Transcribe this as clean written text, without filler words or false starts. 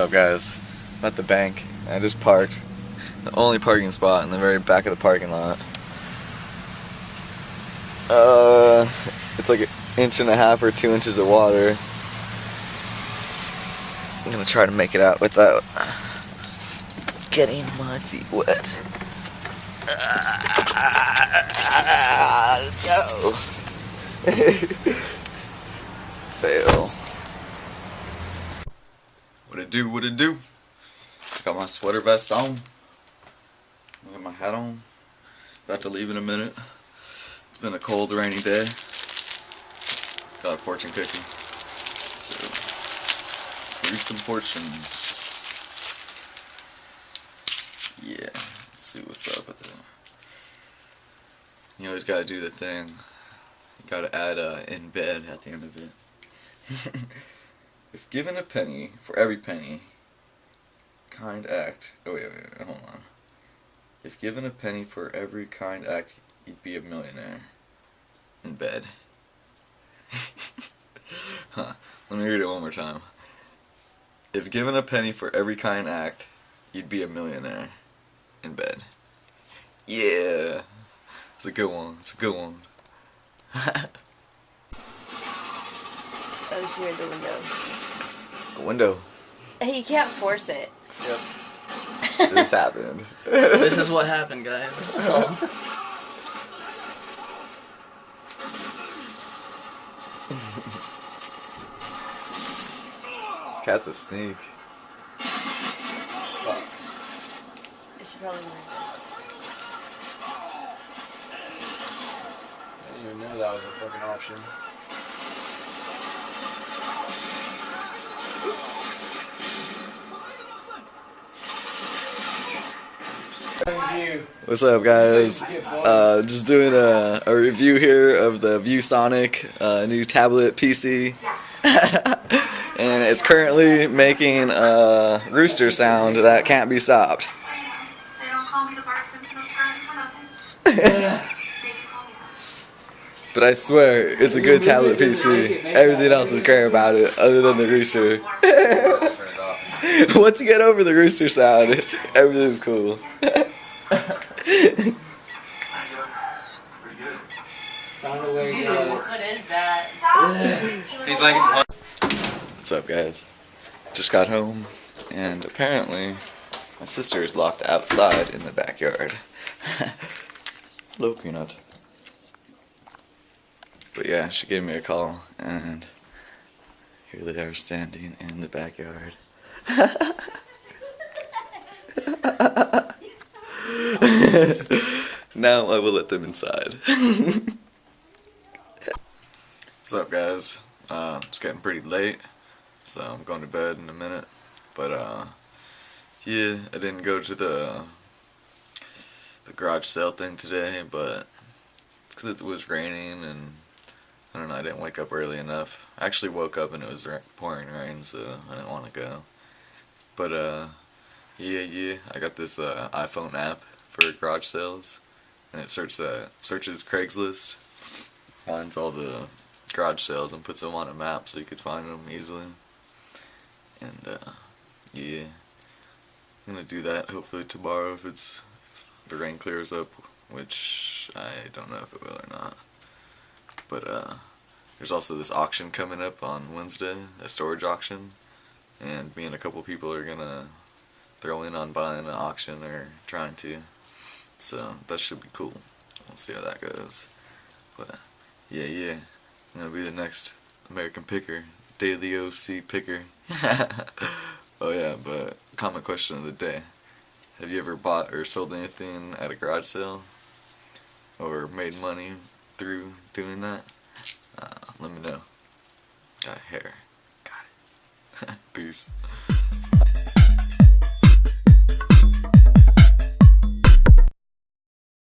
up, guys? I'm at the bank. I just parked. The only parking spot in the very back of the parking lot. It's like 1.5 inches or 2 inches of water. I'm gonna try to make it out without getting my feet wet. No. Fail. What it do, what it do? Got my sweater vest on. Got my hat on. About to leave in a minute. It's been a cold, rainy day. Got a fortune cookie. So, read some fortunes. Yeah, let's see what's up with it. You always gotta do the thing. You gotta add in bed at the end of it. If given a penny for every penny, kind act. Oh, wait, hold on. If given a penny for every kind act, you'd be a millionaire. In bed. Huh. Let me read it one more time. If given a penny for every kind act, you'd be a millionaire. In bed. Yeah. It's a good one. It's a good one. Oh, she read the window. A window. Hey, you can't force it. Yep. So this happened. This is what happened, guys. This cat's a sneak. I should probably learn I didn't even know that was a fucking option. What's up, guys? Just doing a review here of the ViewSonic new tablet PC. And it's currently making a rooster sound that can't be stopped. But I swear, it's a good tablet PC. Everything else is great about it, other than the rooster. Once you get over the rooster sound, everything's cool. What is that? He's like, What's up, guys? Just got home, and apparently my sister is locked outside in the backyard. Hello, Peanut. But yeah, she gave me a call, and here they are standing in the backyard. Now I will let them inside. What's up, guys? It's getting pretty late, so I'm going to bed in a minute. But yeah, I didn't go to the garage sale thing today, but it's because it was raining, and I don't know, I didn't wake up early enough. I actually woke up and it was pouring rain, so I didn't want to go. But yeah, I got this iPhone app for garage sales, and it searches Craigslist, finds all the garage sales and puts them on a map so you could find them easily. And yeah, I'm gonna do that hopefully tomorrow if the rain clears up, which I don't know if it will or not. But there's also this auction coming up on Wednesday, a storage auction, and me and a couple people are gonna throw in on buying an auction, or trying to. So that should be cool. We'll see how that goes. But yeah, I'm gonna be the next American picker, DailyOC picker. Oh yeah, but comment question of the day: have you ever bought or sold anything at a garage sale, or made money through doing that? Let me know. Got a hair. Got it. Peace.